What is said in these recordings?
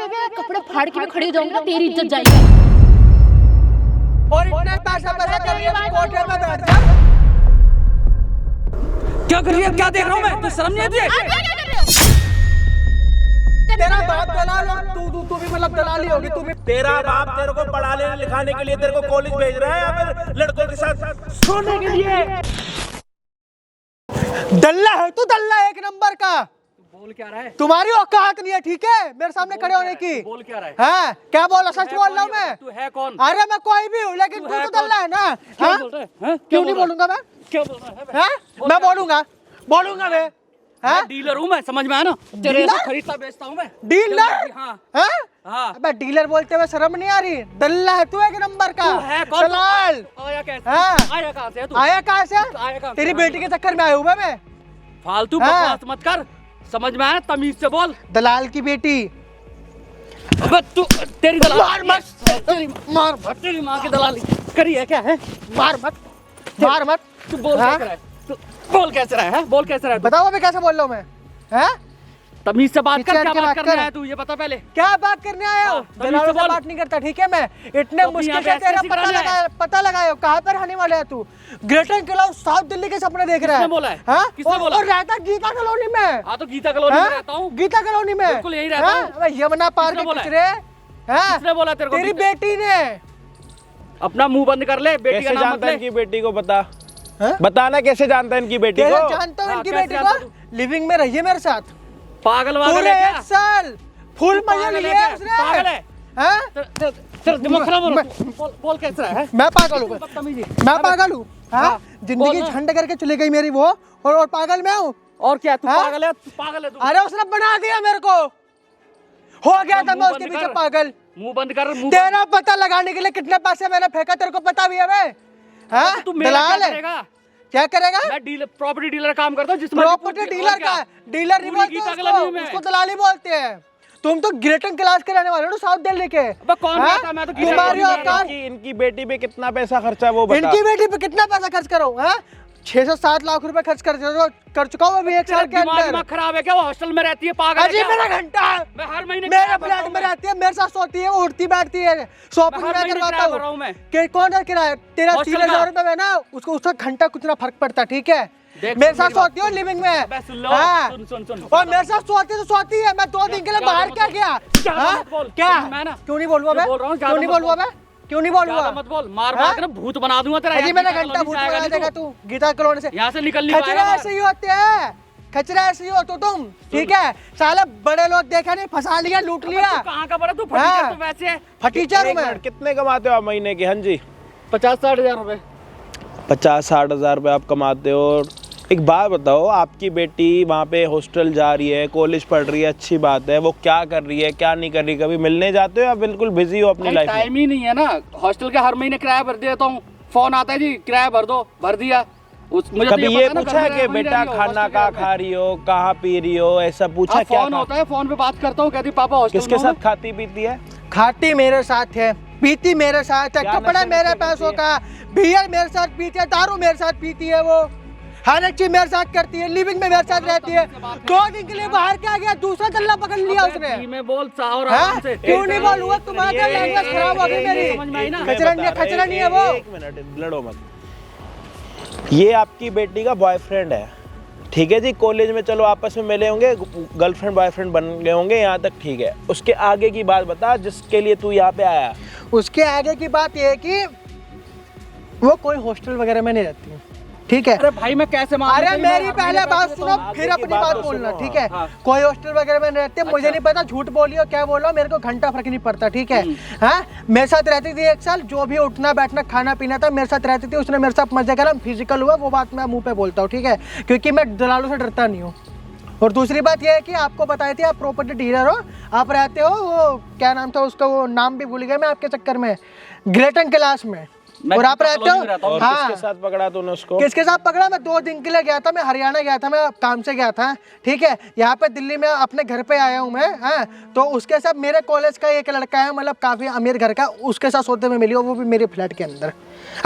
पे कपड़े फाड़ के खड़ी हो जाऊंगी ना, तेरी इज्जत जाएगी। और इतने पैसा कर रही है, कोठे में बैठ जा। क्या कर रही है? क्या देख रहा हूँ मैं? तो शर्म नहीं आती है? तेरा बाप दलाल और तू भी मतलब दलाली होगी तू भी। तेरा बाप तेरे को पढ़ाने लिखाने के लिए तेरे को कॉलेज भेज रहा है या फिर लड़कों के साथ सोने के लिए? दल्ला है तू, दल्ला एक नंबर का। बोल क्या रहा है? तुम्हारी औकात नहीं है, ठीक है, मेरे सामने खड़े होने की। बोल क्या रहा है? हाँ, क्या बोल रहा? सच बोल रहा हूँ मैं। तू है कौन? अरे मैं कोई भी हूँ, लेकिन तू तो दल्ला है ना। हाँ? क्यों नहीं बोलूंगा मैं? क्या बोल रहा है? हाँ? मैं बोलूंगा मैं। हाँ? डीलर हूँ मैं, समझ में आया ना? तेरे से खरीदता बेचता हूँ मैं। डीलर? हाँ हाँ? हाँ। अबे डीलर बोलते हुए शर्म नहीं आ रही? दल्ला है तू एक नंबर का। तू है कौन? दलाल। आया कैसे? हाँ? आया कहाँ से है तू? आया कहाँ से? आया कहाँ से? तेरी बेटी के चक्कर में आया हूँ मैं। फालतू हाँ। बकवास मत कर, समझ में आया? तमीज से बोल। दलाल की बेटी। अबे तू तेरी दलाली मार मत, मार मत, तेरी माँ की दलाली करी है क्या है? मार मत। तू बोल हाँ? कैसे रहा है? तू बोल कैसे रहा है? बोल कैसे रहा है? बताओ अभी कैसे बोल रहा हूँ मैं? हैं? तमीज से बात कर, किचन क्या के बात बात करने कर। आया तू? ये बता पहले। क्या बात करने आया हो? हाँ, तमीज दलालों से से बोल। बात नहीं करता, ठीक है। मैं इतने तो मुश्किल यहाँ से पे तेरा ऐसे सिखाने आया? पता लगाया कहाँ पर रहने वाला है तू? ग्रेटर किला साउथ दिल्ली के सपने देख रहा है। किसने बोला है? हाँ? किसने बोला? और रहता गीता कॉलोनी में। हाँ तो गीता कॉलोनी में हाँ? रहता हूँ। गीता कॉलोनी में बिल्कुल यही रहता हूँ। हाँ? यमुना पार किसने के बोला है? कचरे। हाँ? किसने बोला तेरे को? तेरी बेटी ने। अपना मुंह बंद कर ले, बेटी का कैसे नाम मत जानता है ले। इनकी बेटी को? बता हाँ? बताना कैसे जानता है इनकी बेटी कैसे को? जानता हूँ हाँ, इनकी कैसे बेटी जानता को? लिविंग में रही है मेरे साथ पागल वागल पूरे है 1 क्या? साल। फुल तू मजे पागल है लिए क्या? उसने। पागल है? हाँ? तेरा दिमाग खराब हो रहा है। बोल कैसे रहा है? मैं पागल हूँ। बदतमीजी। मैं पागल हूँ। हाँ? हाँ, जिंदगी बोल ना। झंड करके चली गई मेरी वो, और पागल मैं हूँ। और क्या तू हाँ? पागल है? तू पागल है तू। अरे उसने बना दिया मेरे को, हो गया था मैं मुंह उसके बंद पीछे कर। पागल। मुंह बंद कर, मुंह तेरा पता लगाने के लिए कितने पैसे मैंने फेंका तेरे को पता भी है बे? हाँ? बंद। तू मेरा दलाल क्या है। करेगा? क्या करेगा? मैं डीलर, प्रॉपर्टी डीलर काम करता हूँ, जिसमें प्रॉपर्टी डीलर का डीलर नहीं पूरी बोलते गीता उसको, कॉलोनी में। उसको दलाली बोलते हैं। तुम तो ग्रेटर क्लास के रहने वाले हो साउथ दिल्ली के। अबे कौन हाँ? कहता? मैं तो गीता तुम्हारी कॉलोनी में औकात। इनकी बेटी पे कितना पैसा खर्चा वो बता। इनकी बेटी पे कितना पैसा खर्च करो? 6 से 7 लाख रुपए खर्च कर चुका हूँ अभी 1 तेरा साल के दिमाग अंदर। खराब है क्या? वो हॉस्टल में रहती है, पागल है अजी क्या? मेरा घंटा मैं हर महीने मेरे किराया भरता फ्लैट हूँ में मैं। रहती है, मेरे साथ सोती है, वो उठती बैठती है, शॉपिंग मैं हर मैं महीने करवाता किराया भर रहा हूँ। हूँ मैं। कि कौन है किराया? तेरा हॉस्टल 3000 का। रुपए में ना, उसको उसका घंटा कुछ ना फर्क पड़ता, ठीक है। देख, मेरे सुन साथ मेरी बात। सोती हो लिविंग में। अबे सुन लो, हाँ। सुन। और मेरे साथ सोती तो सोती है, मैं 2 दिन के लिए ज्यादा बाहर मत क्या बोल। गया? ज्यादा हाँ? मत बोल। क्या? मैं ना क्यों नहीं बोलूँगा मैं? बोल रहा हूँ, क्यों ज्यादा नहीं मत बोलूँगा बोल। मैं? क्यों नहीं बोलूँगा? ज्यादा मत बोल, मार हाँ? मार के ना भूत बना दूंगा तेरा। अजी यहाँ मेरा गीता घंटा कॉलोनी भूत से आएगा बना नहीं देगा तू। तू गीता कॉलोनी से। यहाँ से निकल नहीं खचरा पाएगा। ऐसे ही होते हैं, खचरा ऐसे ही होते हो तुम, ठीक है। साले बड़े लोग देखा नहीं, फंसा लिया, लूट लिया। तू कहाँ का बड़ा? तू हाँ। फटीचर तो वैसे है। फटीचर हूँ एक मैं। मिनट, कितने कमाते हो आप महीने के? हाँ जी 50-60 हजार रुपए। 50-60 हज़ार रुपये आप कमाते हो। और एक बात बताओ, आपकी बेटी वहाँ पे हॉस्टल जा रही है, कॉलेज पढ़ रही है, अच्छी बात है, वो क्या कर रही है क्या नहीं कर रही? कभी मिलने जाते हो या बिल्कुल बिजी हो अपनी लाइफ में? टाइम ही नहीं है ना। हॉस्टल के हर महीने किराया भर देता हूँ, फोन आता है जी किराया भर दो, भर दिया। मुझे तो कभी ये पता ना, पूछा है घर में कि वहीं बेटा रह रही हो, खाना हॉस्टल कहाँ के खा रही हो, कहाँ पी रही हो, ऐसा पूछा? हाँ, क्या फोन होता है, फोन पे बात करता हूँ, कहती पापा हॉस्टल किसके में हूँ साथ खाती पीती है? खाती मेरे साथ है, पीती मेरे साथ है, क्या कपड़ा नशे मेरे वशे पैसों करती का, बियर मेरे साथ पीती है, दारू मेरे साथ पीती है, वो हर एक चीज मेरे साथ करती है, लिविंग में मेरे साथ रहती है। 2 दिन के लिए बाहर क्या गया, दूसरा तल्ला पकड़ लिया में। उसने। में बोल साहब हाँ? आराम से। क्यों नहीं बोलूंगा? तुम्हारा लैंग्वेज खराब हो गई मेरी। समझ में आई ना? खचरा नहीं है वो। एक मिनट, लड़ो मत। ये आपकी बेटी का बॉयफ्रेंड है, ठीक है जी। कॉलेज में चलो आपस में मिले होंगे, गर्लफ्रेंड बॉयफ्रेंड बन गए होंगे, यहाँ तक ठीक है। उसके आगे की बात बता जिसके लिए तू यहाँ पे आया। उसके आगे की बात ये है कि वो कोई हॉस्टल वगैरह में नहीं रहती, ठीक है। अरे भाई मैं कैसे मान? अरे मेरी पहले बात सुनो, आगे फिर की अपनी बात बात तो बोलना, सुनो। ठीक है। हाँ। कोई हॉस्टल वगैरह में नहीं रहते, मुझे नहीं पता झूठ बोलियो क्या बोलो, मेरे को घंटा फर्क नहीं पड़ता, ठीक है। हाँ, मेरे साथ रहती थी 1 साल, जो भी उठना बैठना खाना पीना था मेरे साथ रहती थी, उसने मेरे साथ मजे करा, फिजिकल हुआ, वो बात मैं मुंह पे बोलता हूँ, ठीक है, क्योंकि मैं दलालों से डरता नहीं हूँ। और दूसरी बात यह है कि आपको बताई थी आप प्रॉपर्टी डीलर हो, आप रहते हो वो क्या नाम था उसका, वो नाम भी भूल गया मैं आपके चक्कर में, ग्रेटर क्लास में, और आप रहते हो। और हाँ, किसके साथ पकड़ा तूने उसको? किसके साथ पकड़ा? मैं 2 दिन के लिए गया था, मैं हरियाणा गया था, मैं काम से गया था, ठीक है। यहाँ पे दिल्ली में अपने घर पे आया हूँ मैं। हाँ, तो उसके साथ मेरे कॉलेज का एक लड़का है, मतलब काफी अमीर घर का, उसके साथ सोते में मिली हो, वो भी मेरे फ्लैट के अंदर।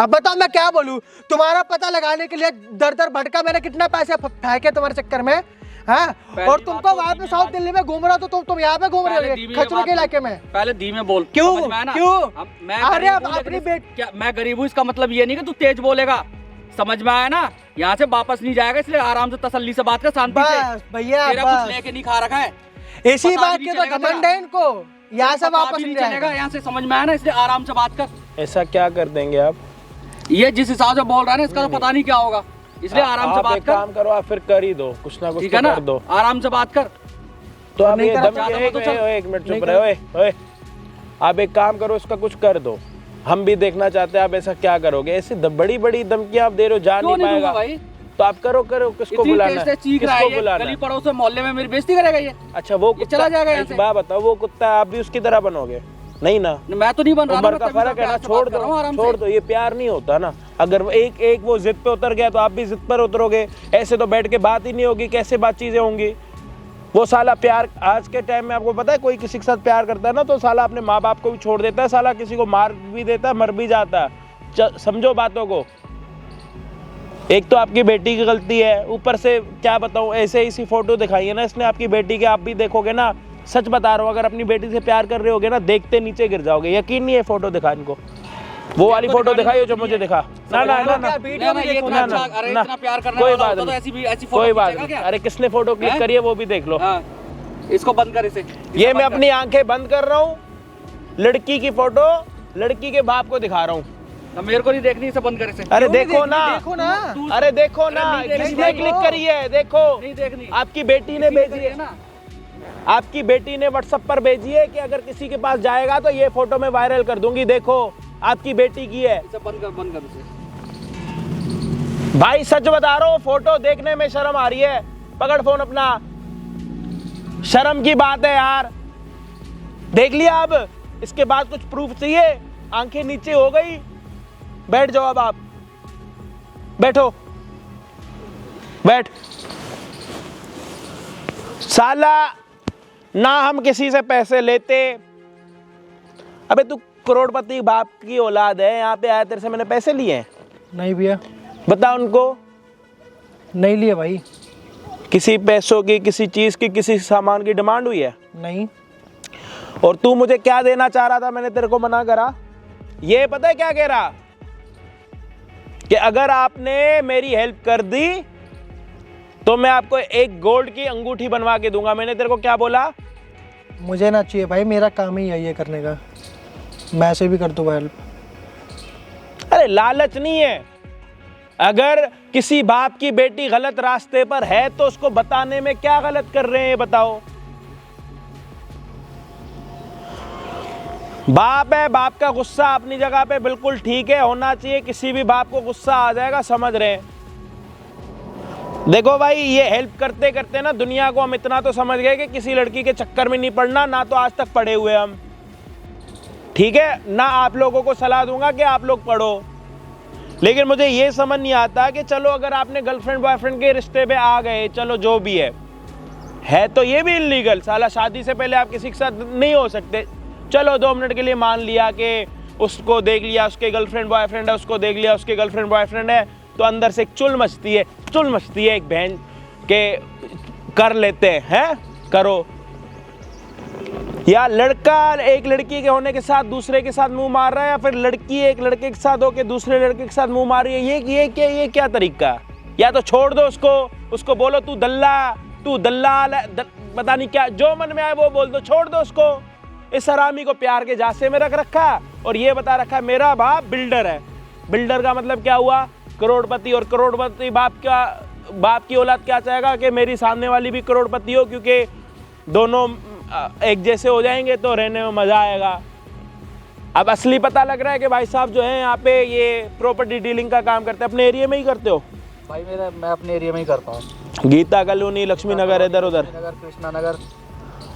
अब बताओ मैं क्या बोलूँ? तुम्हारा पता लगाने के लिए दर दर भटका, मैंने कितना पैसे फेंके तुम्हारे चक्कर में। हाँ, पहली और बात तुमको तो वहाँ पे धीमे साउथ बात- दिल्ली में घूम रहा हो तो तुम यहाँ पे घूम रहे पहले हो धीमे खचरों बात के इलाके में। पहले धीमे बोल। क्यों? समझ में आया ना? क्यों? अब मैं अरे गरीब अब हूँ, अपनी लेकिन बेट क्या मैं गरीब हूँ इसका मतलब ये नहीं कि तू तेज बोलेगा। समझ में आया ना? यहाँ से वापस नहीं जाएगा, इसलिए आराम से तसल्ली से बात कर, शांति से। बस भैया तेरा कुछ बस लेके नहीं खा रखा है, इसी पता बात भी के नहीं तो चलेगा घमंड है इनको, यहाँ से पता वापस भी नहीं नहीं जाएगा। चलेगा। यहाँ से समझ में आया ना, इसलिए आराम से बात कर। ऐसा क्या कर देंगे आप? ये जिस हिसाब से बोल रहा है ना, इसका तो पता नहीं क्या होगा, इसलिए आराम से आप बात एक कर। काम करो, आप फिर कर ही दो, कुछ ना कुछ ठीक तो है ना? कर दो। आराम से बात कर। तो आप नहीं ये करा, धमकी ज्यादा मत उछल। एक मिनट चुप रहे, ओए ओए, आप एक काम करो, इसका कुछ कर दो। हम भी देखना चाहते हैं आप ऐसा क्या करोगे। ऐसी बड़ी बड़ी धमकियां आप दे रहे हो, जा क्यों नहीं नहीं दूंगा पाएगा। भाई? तो आप करो करो, किसको इतनी बुलाना तेज है? से चीख रहा है किसको ये, बुलाना गली है? पड़ोस में मोहल्ले में मेरी बेइज्जती करेगा ये। अच्छा वो ये चला जाएगा यहाँ एक से। बात बताओ, वो कुत्ता आप भी उसकी तरह बनोगे? नहीं ना, मैं तो नहीं बन रहा ना, उम्र मैं का तभी फर्क तो है ना। प्यार से छोड़ बात कर रहा हूँ दो, आराम छोड़ से। दो, ये प्यार नहीं होता ना। अगर एक वो जिद पे उतर गया तो आप भी जिद पर उतरोगे। ऐसे तो बैठ के बात ही नहीं होगी, कैसे बात चीजें होंगी? वो साला प्यार आज के टाइम में, आपको पता है कोई किसी के साथ प्यार करता है ना तो साला अपने माँ बाप को भी छोड़ देता है, साला किसी को मार भी देता है, मर भी जाता है। समझो बातों को। एक तो आपकी बेटी की गलती है, ऊपर से क्या बताऊं, ऐसे इसी फोटो दिखाई है ना इसने आपकी बेटी के, आप भी देखोगे ना, सच बता रहा हूँ, अगर अपनी बेटी से प्यार कर रहे होगे ना, देखते नीचे गिर जाओगे। यकीन नहीं है फोटो दिखा इनको, वो वाली फोटो दिखाई जो मुझे दिखा। ना ना ना ना, वीडियो भी देखो ना, ना। अरे ना, इतना प्यार करने कोई वाला बात होता तो नहीं, ऐसी फोटो कोई बात खींचेगा नहीं। क्या? अरे किसने फोटो क्लिक हैं? करी है वो भी देख लो। हाँ, इसको बंद कर इसे। ये मैं अपनी आंखें बंद कर रहा हूँ, लड़की की फोटो लड़की के बाप को दिखा रहा हूँ। मेरे को नहीं देखनी, इसे बंद कर इसे। अरे क्यों नहीं देखो देखनी? ना, देखो ना। तू- अरे देखो ना, नहीं देखनी, किसने देखो। क्लिक करी है? देखो नहीं देखनी, आपकी बेटी ने भेजी है ना। आपकी बेटी ने व्हाट्सएप पर भेजी है कि अगर किसी के पास जाएगा तो ये फोटो मैं वायरल कर दूंगी। देखो आपकी बेटी की है। इसे बंद कर इसे। भाई सच बता रहा हूँ, फोटो देखने में शर्म आ रही है। पकड़ फोन अपना, शर्म की बात है यार। देख लिया, अब इसके बाद कुछ प्रूफ चाहिए? आंखें नीचे हो गई, बैठ जाओ। अब आप बैठो, बैठ। साला ना हम किसी से पैसे लेते। अबे तू करोड़पति बाप की औलाद है, यहाँ पे आया तेरे से मैंने पैसे लिए हैं? नहीं भैया, बता उनको। नहीं लिए भाई। किसी पैसों की, किसी चीज की, किसी सामान की डिमांड हुई है? नहीं। और तू मुझे क्या देना चाह रहा था, मैंने तेरे को मना करा? ये पता है क्या कह रहा कि अगर आपने मेरी हेल्प कर दी तो मैं आपको एक गोल्ड की अंगूठी बनवा के दूंगा। मैंने तेरे को क्या बोला? मुझे ना चाहिए भाई, मेरा काम ही यही है करने का, मैं ऐसे भी कर दूंगा हेल्प। अरे लालच नहीं है। अगर किसी बाप की बेटी गलत रास्ते पर है तो उसको बताने में क्या गलत कर रहे हैं, बताओ। बाप है, बाप का गुस्सा अपनी जगह पे बिल्कुल ठीक है, होना चाहिए। किसी भी बाप को गुस्सा आ जाएगा, समझ रहे हैं। देखो भाई, ये हेल्प करते करते ना दुनिया को हम इतना तो समझ गए कि किसी लड़की के चक्कर में नहीं पड़ना, ना तो आज तक पढ़े हुए हम, ठीक है ना। आप लोगों को सलाह दूंगा कि आप लोग पढ़ो, लेकिन मुझे ये समझ नहीं आता कि चलो अगर आपने गर्लफ्रेंड बॉयफ्रेंड के रिश्ते पे आ गए, चलो जो भी है तो ये भी इलीगल। साला शादी से पहले आप किसी के साथ नहीं हो सकते। चलो 2 मिनट के लिए मान लिया कि उसको देख लिया, उसके गर्लफ्रेंड बॉयफ्रेंड है, उसको देख लिया उसके गर्लफ्रेंड बॉयफ्रेंड है, तो अंदर से एक चुल मचती है एक बहन के कर लेते हैं, करो। या लड़का एक लड़की के होने के साथ दूसरे के साथ मुंह मार रहा है, या फिर लड़की एक लड़के के साथ होकर दूसरे लड़के के साथ मुंह मार रही है, ये क्या तरीका है? या तो छोड़ दो उसको बोलो तू दल्लाल है, पता नहीं क्या, जो मन में आए वो बोल दो, छोड़ दो उसको। इस हरामी को प्यार के जासे में रख रखा और ये बता रखा मेरा बाप बिल्डर है। बिल्डर का मतलब क्या हुआ? करोड़पति। और करोड़पति बाप की औलाद क्या चाहेगा कि मेरी सामने वाली भी करोड़पति हो, क्योंकि दोनों एक जैसे हो जाएंगे तो रहने में मजा आएगा। अब असली पता लग रहा है कि भाई साहब जो है यहाँ पे ये प्रॉपर्टी डीलिंग का काम करते हैं। अपने एरिया में ही करते हो? भाई मैं अपने एरिया में ही करता हूँ। गीता कॉलोनी, लक्ष्मी नगर, इधर उधर कृष्णा नगर,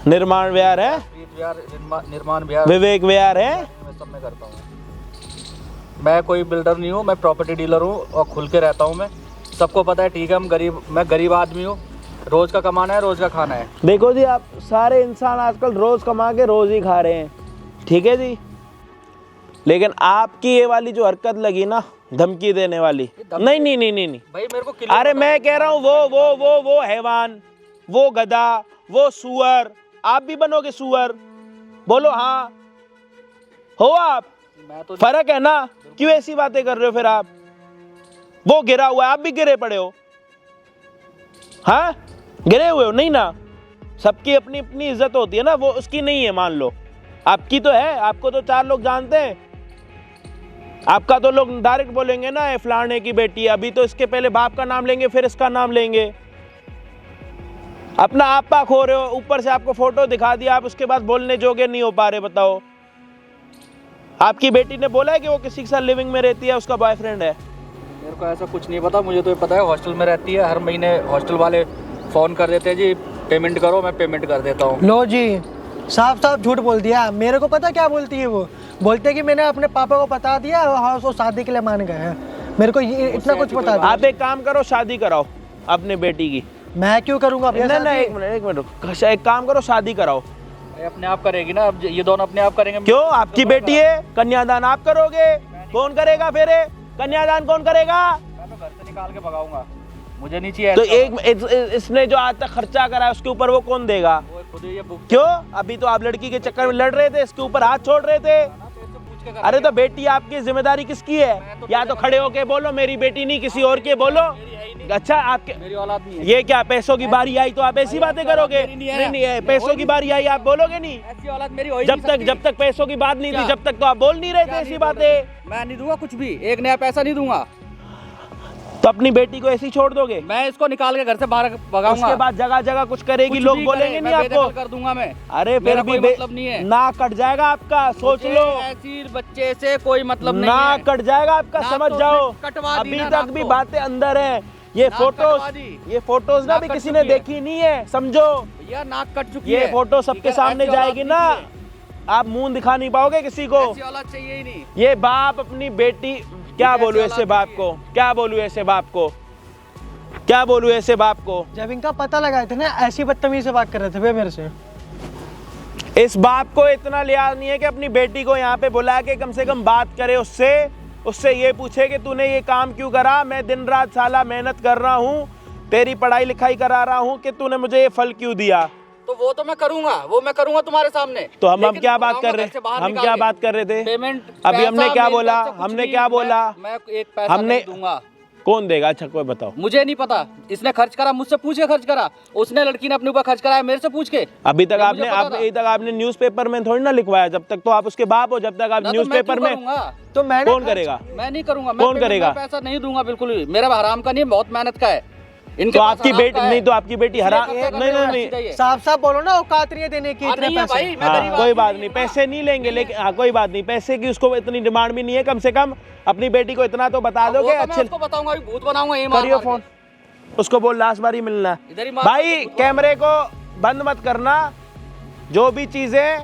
निर्माण विहार है, निर्माण विहार, विवेक विहार है। मैं सब में करता हूँ। मैं कोई बिल्डर नहीं हूँ, मैं प्रॉपर्टी डीलर हूँ और खुल के रहता हूँ। मैं सबको पता है, ठीक है। मैं गरीब आदमी हूँ, रोज का कमाना है, रोज का खाना है। देखो जी, आप सारे इंसान आजकल रोज कमा के रोज ही खा रहे हैं, ठीक है जी। लेकिन आपकी ये वाली जो हरकत लगी ना, धमकी देने वाली, नहीं भाई मेरे को अरे मैं कह रहा हूँ वो हैवान, वो गधा, वो सुअर, आप भी बनोगे सुअर? बोलो हाँ, हो आप? मैं तो फर्क है ना, क्यों ऐसी बातें कर रहे हो फिर आप? वो गिरा हुआ है, आप भी गिरे पड़े हो, हाँ गिरे हुए हो नहीं ना? सबकी अपनी अपनी इज्जत होती है ना, वो उसकी नहीं है मान लो, आपकी तो है, आपको तो 4 लोग जानते हैं, आपका तो लोग डायरेक्ट बोलेंगे ना फलाने की बेटी। अभी तो इसके पहले बाप का नाम लेंगे फिर इसका नाम लेंगे। अपना आपा खो रहे हो, ऊपर से आपको फोटो दिखा दिया, आप उसके बाद बोलने जोगे नहीं हो पा रहे। बताओ, आपकी बेटी ने बोला है कि वो किसी के साथ लिविंग में रहती है, उसका बॉयफ्रेंड है? मेरे को ऐसा कुछ नहीं पता, मुझे तो ये पता है हॉस्टल में रहती है, हर महीने हॉस्टल वाले फ़ोन कर देते हैं जी पेमेंट करो, मैं पेमेंट कर देता हूँ। लो जी, साफ साफ झूठ बोल दिया। मेरे को पता क्या बोलती है वो, बोलते कि मैंने अपने पापा को बता दिया और वो शादी के लिए मान गए हैं। मेरे को ये इतना कुछ पता था। आप एक काम करो, शादी कराओ अपने बेटी की। मैं क्यों करूँगा? नहीं नहीं, एक मिनट, एक काम करो, शादी कराओ। अपने आप करेगी ना, अब ये दोनों अपने आप करेंगे। क्यों? आपकी बेटी है, कन्यादान आप करोगे? कौन करेगा फिर? कन्यादान कौन करेगा? मैं तो घर से निकाल के भगाऊंगा, मुझे नहीं चाहिए। तो एक इसने जो आज तक खर्चा करा है उसके ऊपर वो कौन देगा? वो खुद ही ये क्यों? अभी तो आप लड़की के चक्कर में लड़ रहे थे, इसके ऊपर हाथ छोड़ रहे थे। अरे तो बेटी आपकी, जिम्मेदारी किसकी है? या तो खड़े होके बोलो मेरी बेटी नहीं, किसी और के बोलो। अच्छा, आपके मेरी औलाद नहीं है। ये क्या पैसों की बारी आई तो आप ऐसी बातें करोगे? नहीं है, पैसों की बारी आई आप बोलोगे नहीं? ऐसी औलाद मेरी हो ही जब तक पैसों की बात नहीं थी, जब तक तो आप बोल नहीं रहे थे ऐसी बातें। मैं नहीं दूंगा कुछ भी, एक नया पैसा नहीं दूंगा। तो अपनी बेटी को ऐसे ही छोड़ दोगे? मैं इसको निकाल के घर से बाहर भगाऊंगा। उसके बाद जगह जगह कुछ करेगी, लोग बोलेंगे नहीं आपको? कर दूंगा मैं। अरे फिर भी मतलब नहीं है, ना कट जाएगा आपका, सोच लो। ऐसी बच्चे से कोई मतलब नहीं ना है। कट जाएगा आपका, समझ जाओ। अभी तक भी बातें अंदर है। ये फोटोज ना भी किसी ने देखी नहीं है, समझो। भैया नाक कट चुकी ये है। फोटो सबके सामने जाएगी ना, आप मुंह दिखा नहीं पाओगे किसी को। ऐसी औलाद चाहिए ही नहीं। ये बाप अपनी बेटी, क्या बोलूं ऐसे बाप को, क्या बोलूं ऐसे बाप को, क्या बोलूं ऐसे बाप को? जब इनका पता लगाए थे ना, ऐसी बदतमीजी से बात कर रहे थे वे मेरे से। इस बाप को इतना लिहाज नहीं है कि अपनी बेटी को यहाँ पे बुला के कम से कम बात करे उससे ये पूछे कि तूने ये काम क्यों करा, मैं दिन रात साला मेहनत कर रहा हूँ, तेरी पढ़ाई लिखाई करा रहा हूँ, कि तूने मुझे ये फल क्यों दिया? तो वो तो मैं करूंगा, वो मैं करूंगा तुम्हारे सामने। तो हम क्या बात कर रहे थे? हम क्या बात कर रहे थे? पेमेंट अभी हमने क्या बोला? हमने क्या बोला? मैं एक पैसा नहीं दूंगा। कौन देगा? अच्छा कोई बताओ। मुझे नहीं पता, इसने खर्च करा, मुझसे पूछ के खर्च करा। उसने लड़की ने अपने ऊपर खर्च कराया मेरे से पूछ के। अभी तक आपने न्यूज़पेपर में थोड़ी ना लिखवाया, जब तक तो आप उसके बाप हो, जब तक आप न्यूज़पेपर में। तो मैं कौन करेगा? मैं नहीं करूंगा। कौन करेगा? पैसा नहीं दूंगा बिल्कुल भी, मेरा हराम का नहीं है, बहुत मेहनत का है। तो आपकी बेटी नहीं, तो आपकी बेटी हराम नहीं। साफ साफ बोलो ना, औकात नहीं है देने की इतने पैसे। कोई बात नहीं, पैसे नहीं लेंगे, लेकिन हाँ कोई बात नहीं, पैसे की उसको इतनी डिमांड भी नहीं है। कम से कम अपनी बेटी को इतना तो बता दो कि अच्छे। उसको बताऊंगा, भूत बनाऊंगा। करियो फोन, उसको बोल लास्ट बारी मिलना। भाई कैमरे को बंद मत करना, जो भी चीजें।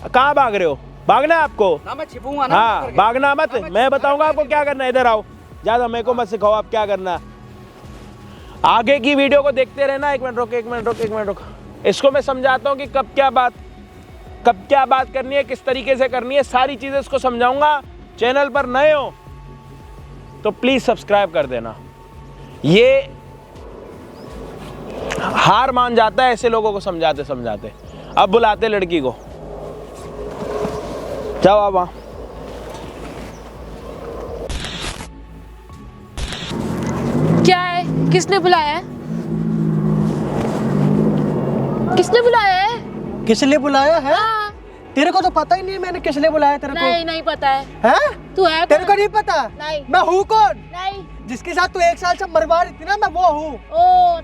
कहाँ भाग रहे हो? भागना है आपको ना, मैं छिपूंगा ना। हाँ, भागना मत, मैं बताऊंगा आपको क्या करना है। इधर आओ, ज्यादा मेरे को मत सिखाओ आप क्या करना। आगे की वीडियो को देखते रहना। एक मिनट रुक। इसको मैं समझाता हूँ कि कब क्या बात करनी है, किस तरीके से करनी है, सारी चीजें इसको समझाऊंगा। चैनल पर नए हो तो प्लीज सब्सक्राइब कर देना। ये हार मान जाता है ऐसे लोगों को समझाते समझाते। अब बुलाते लड़की को, जाओ आप वहां। क्या है? किसने बुलाया है? किसने बुलाया है? किस लिए बुलाया है? हाँ। तेरे को तो पता ही नहीं मैंने किस लिए बुलाया तेरे को। नहीं पता है। हैं? तू है तेरे को नहीं पता? नहीं। मैं हूँ कौन? नहीं। जिसके साथ तू 1 साल से मरवा रही थी ना, मैं वो हूँ। ओ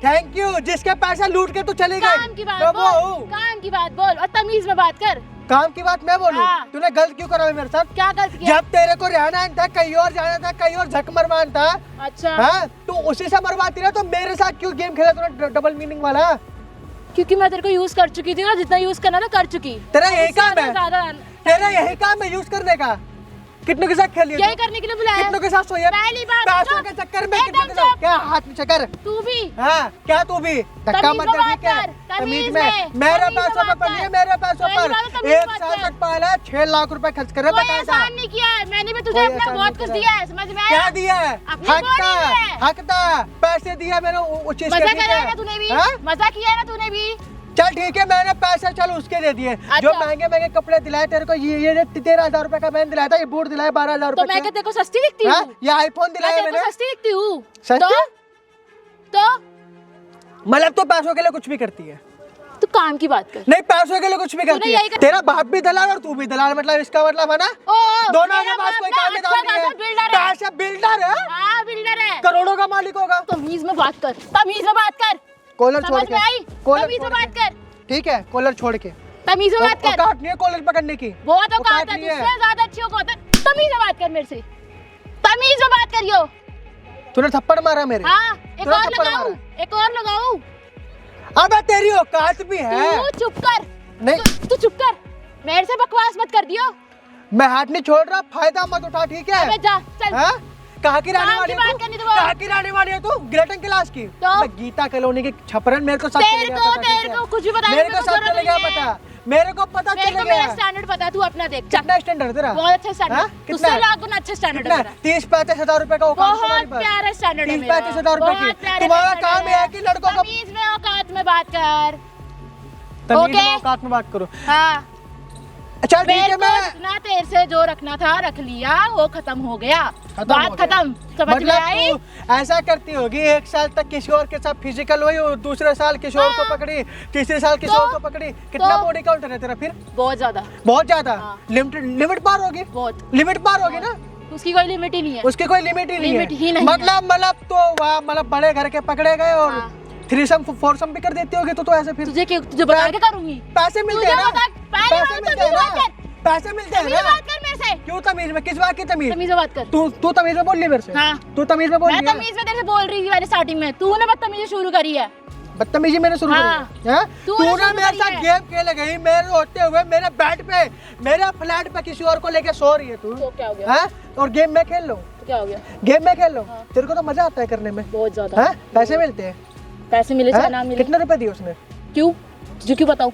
थैंक यू। जिसके पैसा लूट के तू चली गई, काम की बात मैं वो बोल। हूँ। काम की बात बोल और तमीज में बात कर। काम की बात मैं बोलूँ? हाँ। तूने गलत क्यों करा मेरे साथ? क्या गलत किया? जब तेरे को रहना था, कहीं और जाना था, कहीं और झक मरवाना था, अच्छा हाँ, तू उसी से मरवाती ना। तो मेरे साथ क्यों गेम खेला तूने डबल मीनिंग वाला? क्योंकि मैं तेरे को यूज कर चुकी थी ना, जितना यूज करना था कर चुकी। तेरा यही काम है? ज्यादा तेरा यही काम है यूज करने का? कितनों के साथ खेली? यही करने के लिए बुलाया। कितनों के साथ सोया? पहली बात पैसों के चक्कर में कितनों के साथ? क्या हाथ में चक्कर? तू भी। हाँ, क्या तू भी? धक्का मत दे, ठीक है? तमीज में। मेरे पैसों पर पड़ी है, मेरे पैसों पर। 1 साल तक पाला है, 6 लाख रुपए खर्च कर रहे कोई बता एहसान नहीं किया है, मैंने भी तुझे कोई अपना एहसान बहुत नहीं कुछ करा। दिया है, समझ में आया? क्या दिया है? अपनी हक body था, है। हक था, पैसे दिया मैंने उस चीज के, मजा ठीक करा है है? ना तूने भी? हाँ? मजा किया है ना तूने भी? चल ठीक है, मैंने पैसे चल उसके दे दिए। जो अच्छा। महंगे महंगे कपड़े दिलाए तेरे को, ये 13,000 रुपए का मैंने दिलाया था, ये बूट दिलाया 12,000 तो रुपए मैं क्या तेरे को सस्ती दिखती हाँ? हूँ? ये आईफोन मैं दिलाया तेरे को मैंने। सस्ती दिखती हूँ? सस्ती? तो मतलब तो पैसों के लिए कुछ भी करती है? तू काम की बात कर। नहीं, पैसों के लिए कुछ भी करती यही है। कर- तेरा बाप भी दलाल और तू भी दलाल, मतलब इसका मतलब है ना ओ, दोनों मेरा के पास बाप कोई ना काम अच्छा नहीं खासा है। बिल्डर है। पैसा बिल्डर है, हाँ बिल्डर है। करोड़ों का मालिक होगा। तमीज में बात कर, तमीज में बात कर। कॉलर छोड़ समझ के, में आई? कॉलर तमीज में छोड़ बात के। कर, ठीक है, कॉलर छोड़ के। तमीज में बात कर। औकात नहीं है कॉलर पकड़ने की। बहुत औकात औकात है, नहीं है। तुझसे ज्यादा अच्छी औकात है। तमीज में बात कर मेरे से, तमीज में बात करियो। तूने थप्पड़ मारा मेरे। हाँ, एक तूने और थप्पड़ लगाऊं, मारा। एक और लगाऊं। अबे तेरी औकात भी है। तू चुप कर, नहीं, तू चुप कर, मेरे से बकवास मत कर दियो। मैं हाथ नहीं छोड़ रहा, फायदा मत उठा, ठीक है? अबे जा, चल। हाँ? कहाँ की रहने काम वाली की है बात तू? करनी तो बोल। कहाँ की रहने वाली है तू? ग्रेटन क्लास की? तो? मैं गीता कॉलोनी की छपरन, मेरे को सब तेरे चल को- गया पता, तेरे ठीक को है? कुछ भी बताने मेरे की को सब जरूरत चल गया नहीं है। पता, मेरे को पता मेरे चल को मेरा गया। स्टैंडर्ड पता है, तू अपना देख। चल। कितना स्टैंडर्ड तेरा? बहुत अच्छा हाँ? स्टैंडर्ड, कितना? तुझसे लाख गुना अच्छा स्टैंडर्ड है कितना? मेरा। 30-35 हजार रुपए का औकात है तुम्हारे बहुत पास। प्यारा स्टैंडर्ड है 30-35 मेरा। हजार रुपए बहुत की। प्यारा तुम्हारा स्टैंडर्ड काम है कि लड़कों को तमीज में औकात में बात कर। तमीज ओके? में औकात में बात करो। हाँ, चल ठीक मेरे है, को मैं जितना तेरे से जो रखना था रख लिया, वो खत्म हो गया। खत्म हो बात गया। खत्म, समझ में आई? मतलब तू ऐसा करती होगी, 1 साल तक किसी और के साथ फिजिकल हुई और दूसरे साल किसी और को हाँ। पकड़ी, तीसरे साल किसी तो? और को पकड़ी। कितना तो? बॉडी काउंट है तेरा फिर? बहुत ज्यादा, बहुत ज्यादा। हाँ। लिमिट पार होगी, बहुत। लिमिट पार होगी ना, उसकी कोई लिमिट ही नहीं है। उसकी कोई लिमिट ही नहीं लिमिट है। ही नहीं है। मतलब तो वहाँ मतलब बड़े घर के पकड़े गए और हाँ। थ्रीसम फोरसम भी कर देती होगी तो ऐसे फिर तुझे बता के करूंगी। पैसे मिलते तुझे हैं ना, बता, पहले पैसे बात मिलते हैं तमीज ना, बात कर। पैसे मिलते हैं तमीज में ना। बात कर मेरे से। क्यों तमीज में? किस बात की तमीज? तमीज में बात कर। तू तमीज में बोल रही मेरे से? हाँ। तू तमीज में बोल मैं रही है? तमीज में तेरे से बोल रही थी मैंने स्टार्टिंग में, तूने बदतमीजी शुरू करी है। बदतमीजी मैंने शुरू हाँ। करी है? तूने तूने शुरू मेरे करी साथ है। गेम खेले गई, मेरे होते हुए मेरे बेड पे, मेरे फ्लैट पे किसी और को लेके सो रही है तू। तो क्या हो गया? हाँ? और गेम में खेल लो, तो क्या हो गया? गेम में खेल लो। हाँ। तेरे को तो मजा आता है करने में। बहुत ज्यादा। हाँ? पैसे मिलते हैं? पैसे मिले हाँ? चाहे ना मिले। कितने रुपए दिए उसने? क्यों? तुझे क्यों बताऊं?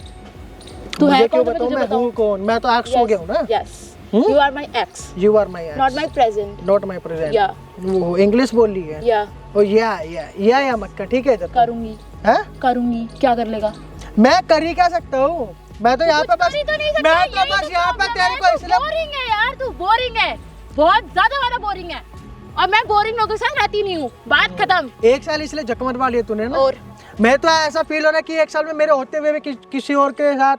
तू मुझे है क्यों कौन? बताऊं? तुझे मैं हूँ कौन? मैं तो एक्स हो गया हूँ ना। Yes, hmm? You are my ex, you are my not my present. Not my present. या वो इंग्लिश बोल रही है। या ओ या मक्का, ठीक है इधर। करूंगी, हैं? करूंगी। क्या कर लेगा? मैं कर ही क्या सकता हूँ? मैं तो यहाँ पे कुछ बस, कर ही तो नहीं सकता, मैं तो यही बस तो यहाँ पे problem तेरे है। को तू इसलिए बोरिंग है यार, तू बोरिंग है, बहुत ज्यादा वाला बोरिंग है। और मैं बोरिंग लोगों के साथ रहती नहीं हूँ। बात खत्म। 1 साल इसलिए जक मरवा लिया तूने ना। और मैं तो ऐसा फील हो रहा है कि 1 साल में मेरे होते हुए भी किसी और के साथ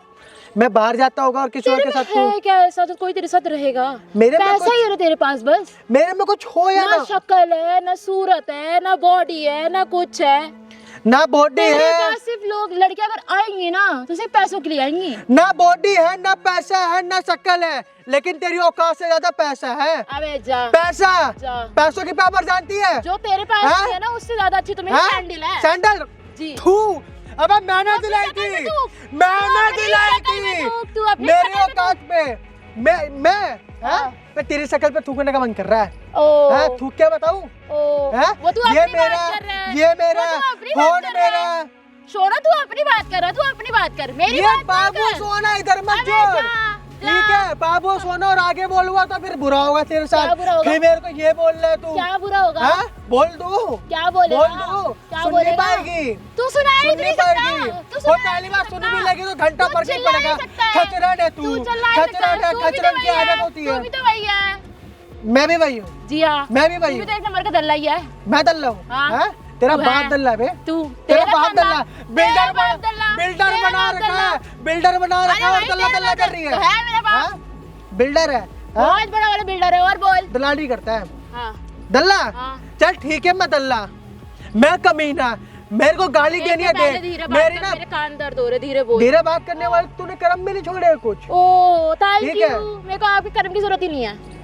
मैं बाहर जाता होगा और किसी और के साथ तू। है क्या ऐसा? तो कोई तेरे साथ रहेगा? मेरे में पैसा कुछ- ही है ना तेरे पास बस। मेरे में कुछ हो या ना ना, शक्ल है, ना सूरत है, ना बॉडी है, ना कुछ है। ना बॉडी तेरे है, पास सिर्फ लोग लड़कियां अगर आएंगी ना तो सिर्फ पैसों के लिए आएंगी। ना बॉडी है, ना पैसा है, ना शक्ल है, लेकिन तेरी औकात से ज्यादा पैसा है। अबे जा, पैसा, जा। पैसों की पावर जानती है? जो तेरे पास हाँ? है ना उससे ज्यादा अच्छी तो मेरी हाँ? सैंडल है। सैंडल? जी। थू, अबे मैंने अपनी दिलाई शक्ल में थी, थूक। मैंने अपनी दिलाई शक्ल में थी थूक, तू अपनी मेरी शक्ल में औकात पे। मैं हाँ। मैं तेरी शक्ल पे थूकने का मन कर रहा है। ओ, हाँ, थूक क्या बताऊं? ओ, हाँ? वो तू ये अपनी मेरा, बात कर रहा है। ये मेरा, वो तू अपनी बात फोन कर रहा है। मेरा। सोना तू अपनी बात कर रहा है, तू अपनी बात कर, मेरी ये बात मत बाबू कर। सोना इधर मत अबे जोड़, जा, ठीक है? बाबू सोना और आगे बोल हुआ तो फिर बुरा होगा तेरे क्या साथ। बुरा होगा? फिर मेरे को ये बोल रहा है तू। क्या बुरा होगा? हाँ? बोल दू, क्या बोलेगा? बोल दू, क्या सुन नहीं बोलेगा? पाएगी, तू सुना ही सुन नहीं नहीं सकता। पाएगी। तू और सुना पहली ही बार नहीं सुन सकता। भी लगी तो घंटा तू फर्क नहीं चिल्ला पड़ेगा। नहीं सकता है। खचरन है तू, तू चिल्ला नहीं सकता है। खचरन है, तू भी तो खचरन की वही आदत है। होती तू है। भी तो वही है। मैं भी वही हूँ, जी हाँ, मैं भी तू वही भी हूँ। तो एक नंबर का दल्ला ही है। मैं दल्ला हूँ। हाँ। हाँ? तेरा तू बाप है। दल्ला बे, तू तेरा बाप खानदान- दल्ला, बिल्डर तेरा बना, बाप दल्ला, बिल्डर तेरा बना बाप रखा दल्ला। है, बिल्डर बना अरे रखा है और भाई, दल्ला तेरा दल्ला बाप कर रही है। तो है मेरा बाप। हाँ? बिल्डर है, हाँ? बहुत बड़ा वाला बिल्डर है। और बोल। दलाली करता है हाँ, दल्ला। हाँ। चल ठीक है, मैं दल्ला, मैं कमीना, मेरे को गाली देनी है पहले दे। धीरे बात मेरी कर, ना मेरे कान दर्द हो रहे, धीरे बोल। धीरे बात करने वाले तूने कर्म भी नहीं छोड़े कुछ। ओ थैंक ठीक है। यू, मेरे को आपके कर्म की जरूरत ही नहीं है।